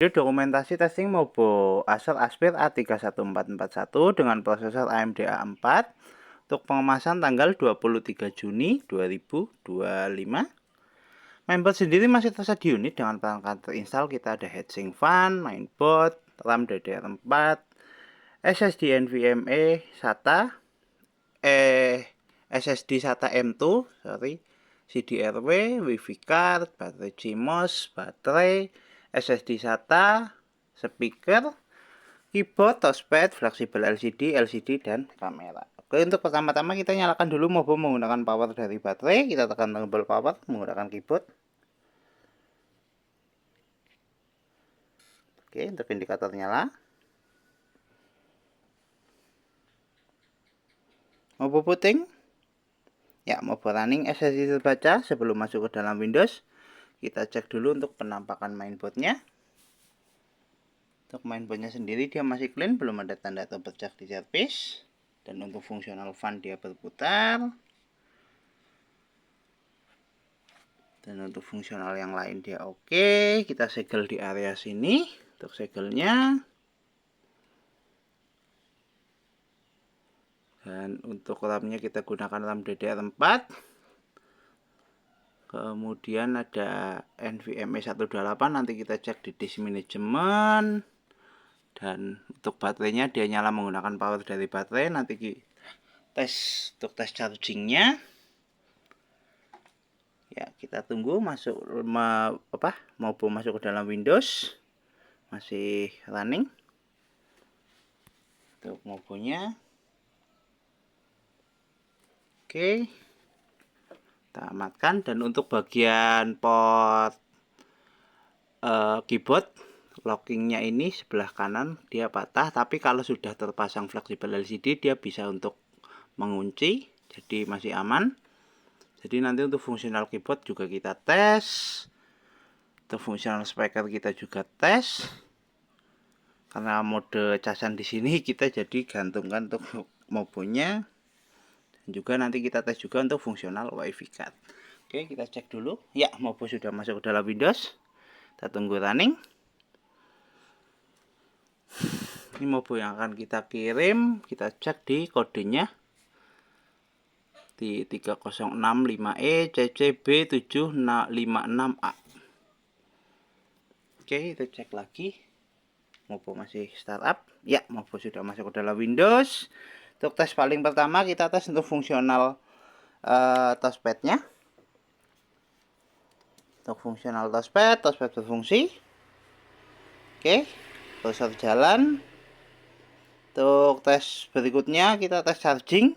Dokumentasi testing Mobo Acer Aspir A31441 dengan prosesor AMD A4 untuk pengemasan tanggal 23 Juni 2025. Mainboard sendiri masih tersedia unit dengan perangkat terinstall. Kita ada heatsink fan, mainboard, RAM DDR4, SSD NVMe SATA, SSD SATA M2, CDRW, Wi-Fi card, baterai CMOS, baterai, SSD SATA, speaker, keyboard, touchpad, fleksibel LCD, dan kamera. Oke, untuk pertama-tama kita nyalakan dulu Mobo menggunakan power dari baterai. Kita tekan tombol power menggunakan keyboard. Oke, untuk indikator nyala. Mobo booting. Ya, Mobo running SSD terbaca sebelum masuk ke dalam Windows. Kita cek dulu untuk penampakan mainboardnya. Untuk mainboardnya sendiri dia masih clean, belum ada tanda atau bercak di service. Dan untuk fungsional fan dia berputar. Dan untuk fungsional yang lain dia oke. Kita segel di area sini untuk segelnya. Dan untuk RAM-nya kita gunakan RAM DDR4. Kemudian ada NVMe 128, nanti kita cek di disk manajemen. Dan untuk baterainya dia nyala menggunakan power dari baterai. Nanti untuk tes chargingnya. Ya, kita tunggu Mobo masuk ke dalam Windows. Masih running. Untuk Mobonya. Oke. Kita amatkan. Dan untuk bagian port keyboard, lockingnya ini sebelah kanan dia patah, tapi kalau sudah terpasang fleksibel LCD dia bisa untuk mengunci, jadi masih aman. Jadi nanti untuk fungsional keyboard juga kita tes, untuk fungsional speaker kita juga tes. Karena mode casan di sini kita jadi gantungkan untuk Mobonya. Dan juga nanti kita tes juga untuk fungsional Wi-Fi card. Oke, kita cek dulu. Ya, Mobo sudah masuk ke dalam Windows. Kita tunggu running. Ini Mobo yang akan kita kirim, kita cek di kodenya di 3065E CCB756A. Oke, kita cek lagi. Mobo masih startup. Ya, Mobo sudah masuk ke dalam Windows. Untuk tes paling pertama kita tes untuk fungsional touchpadnya. Untuk fungsional touchpad berfungsi. Oke, cursor jalan. Untuk tes berikutnya kita tes charging.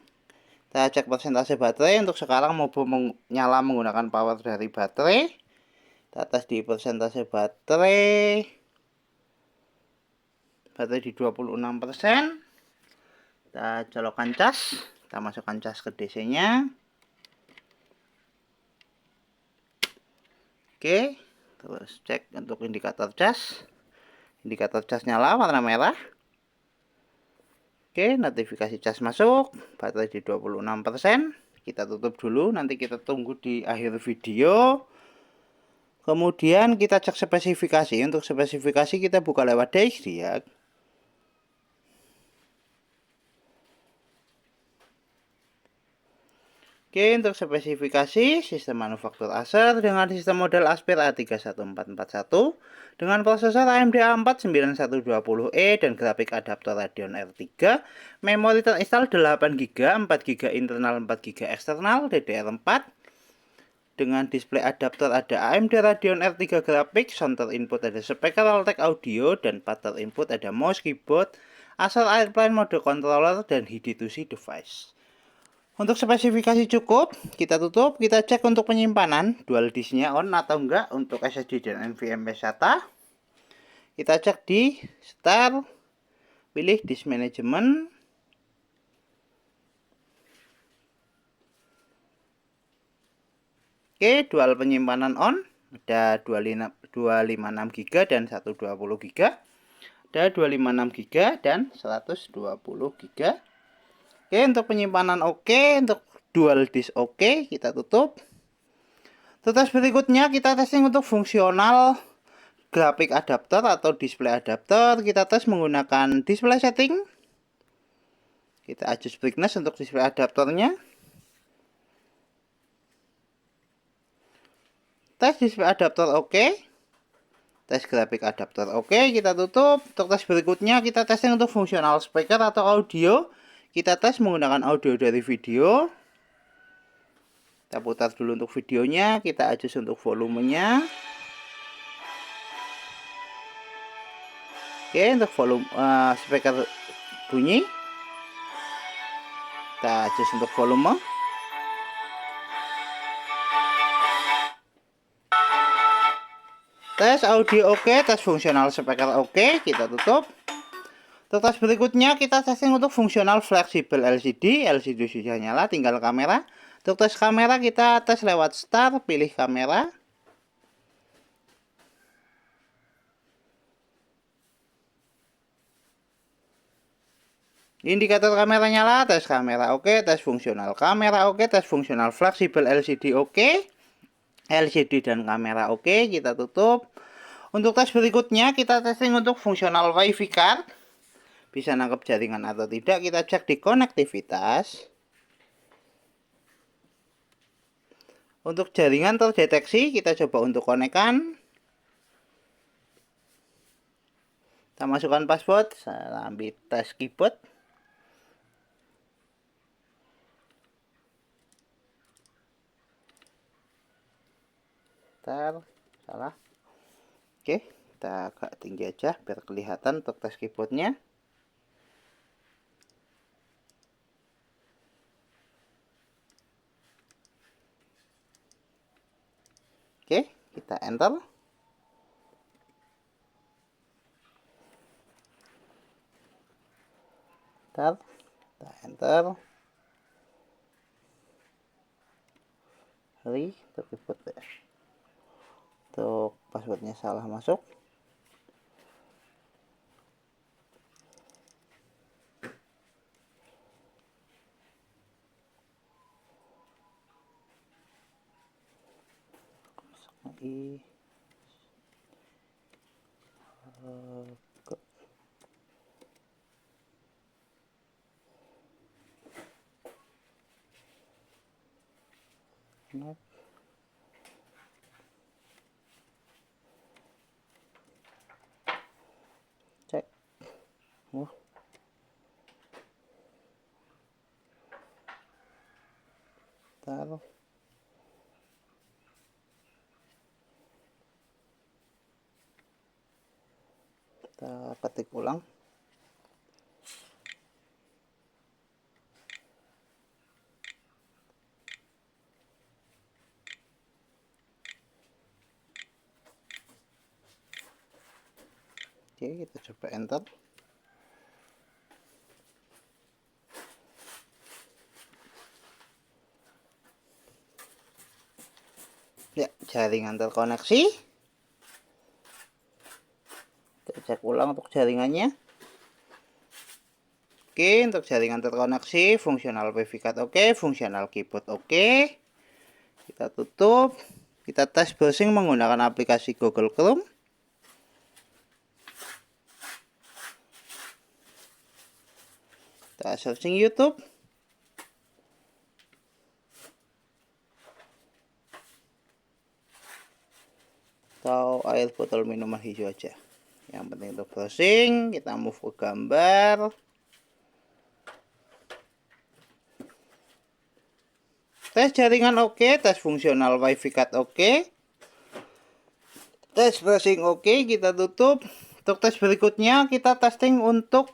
Kita cek persentase baterai. Untuk sekarang Mobo menyala menggunakan power dari baterai. Kita tes di persentase baterai. Baterai di 26%. Kita colokkan cas. Kita masukkan cas ke DC-nya. Oke, terus cek untuk indikator cas. Indikator cas nyala warna merah. Oke, notifikasi cas masuk. Baterai di 26%. Kita tutup dulu, nanti kita tunggu di akhir video. Kemudian kita cek spesifikasi. Untuk spesifikasi kita buka lewat DXD ya. Oke, untuk spesifikasi sistem manufaktur Acer dengan sistem model Aspir A31441 dengan prosesor AMD A4 9120E dan grafik adaptor Radeon R3, memori terinstall 8GB, 4GB internal, 4GB eksternal, DDR4. Dengan display adaptor ada AMD Radeon R3 grafik, sound input ada speaker Altec audio, dan pad input ada mouse, keyboard, Acer Airplane mode controller, dan HID2C device. Untuk spesifikasi cukup, kita tutup, kita cek untuk penyimpanan, dual disknya on atau enggak untuk SSD dan NVMe SATA. Kita cek di Start, pilih disk management. Oke, dual penyimpanan on, ada 256GB dan 120GB. Ada 256GB dan 120GB. Oke, untuk penyimpanan oke, untuk dual disk oke, kita tutup. Terus berikutnya kita testing untuk fungsional grafik adaptor atau display adaptor, kita tes menggunakan display setting. Kita adjust brightness untuk display adaptornya. Tes display adaptor oke. Tes grafik adaptor oke, kita tutup. Untuk tes berikutnya kita testing untuk fungsional speaker atau audio. Kita tes menggunakan audio dari video. Kita putar dulu untuk videonya, kita adjust untuk volumenya. Oke, untuk volume speaker bunyi. Kita adjust untuk volume. Tes audio oke, tes fungsional speaker oke, kita tutup. Untuk tes berikutnya kita testing untuk fungsional fleksibel LCD. LCD sudah nyala, tinggal kamera. Untuk tes kamera kita tes lewat start, pilih kamera. Indikator kamera nyala, tes kamera oke, tes fungsional kamera oke, tes fungsional fleksibel LCD oke. LCD dan kamera oke, kita tutup. Untuk tes berikutnya kita testing untuk fungsional WiFi card. Bisa nangkep jaringan atau tidak, kita cek di konektivitas. Untuk jaringan terdeteksi, kita coba untuk konekkan. Kita masukkan password, saya ambil tes keyboard. Salah. Oke, kita agak tinggi aja biar kelihatan untuk tes keyboardnya. Oke, kita enter. Kita enter. Untuk keyboard ya. Untuk passwordnya salah masuk. Lagi. Cek. Taruh. Kita ketik ulang. Oke, kita coba enter. Ya, jaringan terkoneksi. Kita cek ulang untuk jaringannya. Oke, untuk jaringan terkoneksi, fungsional WiFi card oke, fungsional keyboard oke. Kita tutup. Kita tes browsing menggunakan aplikasi Google Chrome. Kita searching YouTube. Atau air botol minuman hijau aja. Yang penting untuk browsing, kita move ke gambar. Tes jaringan oke, tes fungsional WiFi card oke. Tes browsing oke, kita tutup. Untuk tes berikutnya kita testing untuk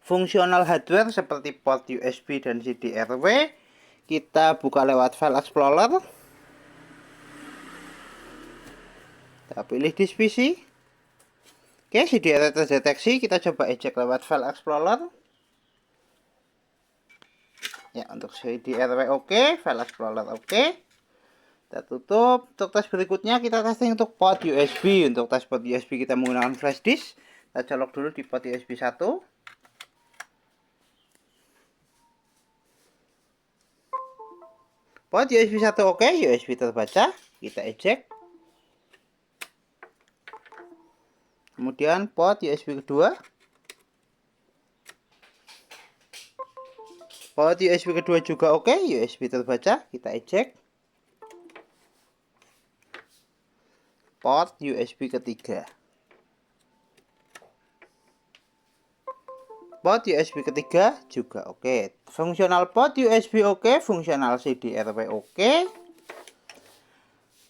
fungsional hardware seperti port USB dan CD-RW. Kita buka lewat File Explorer. Kita pilih disk PC. Oke, CD-RW terdeteksi. Kita coba eject lewat File Explorer. Ya, untuk CD-RW oke, File Explorer oke. Kita tutup. Untuk tes berikutnya kita testing untuk port USB. Untuk tes port USB kita menggunakan flash disk. Kita colok dulu di port USB 1. Port USB 1 oke, USB terbaca. Kita eject. Kemudian port USB kedua. Port USB kedua juga oke, USB terbaca, kita eject. Port USB ketiga. Port USB ketiga juga oke. Fungsional port USB oke, fungsional CDRW oke.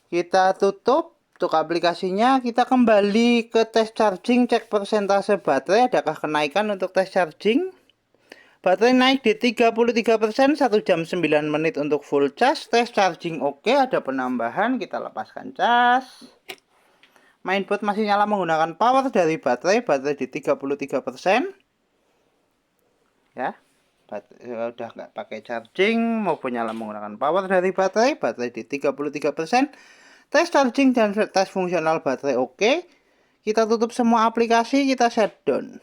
Kita tutup untuk aplikasinya. Kita kembali ke tes charging, cek persentase baterai, adakah kenaikan untuk tes charging. Baterai naik di 33%, 1 jam 9 menit untuk full charge. Tes charging oke, ada penambahan, kita lepaskan cas. Mainboard masih nyala menggunakan power dari baterai di 33%. Ya, udah nggak pakai charging maupun nyala menggunakan power dari baterai di 33%. Tes charging dan tes fungsional baterai oke. Kita tutup semua aplikasi, kita shutdown.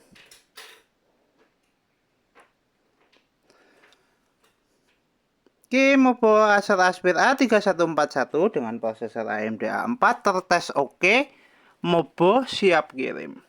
Oke, Mobo Acer Aspir A3141 dengan prosesor AMD A4 tertes oke. Mobo siap kirim.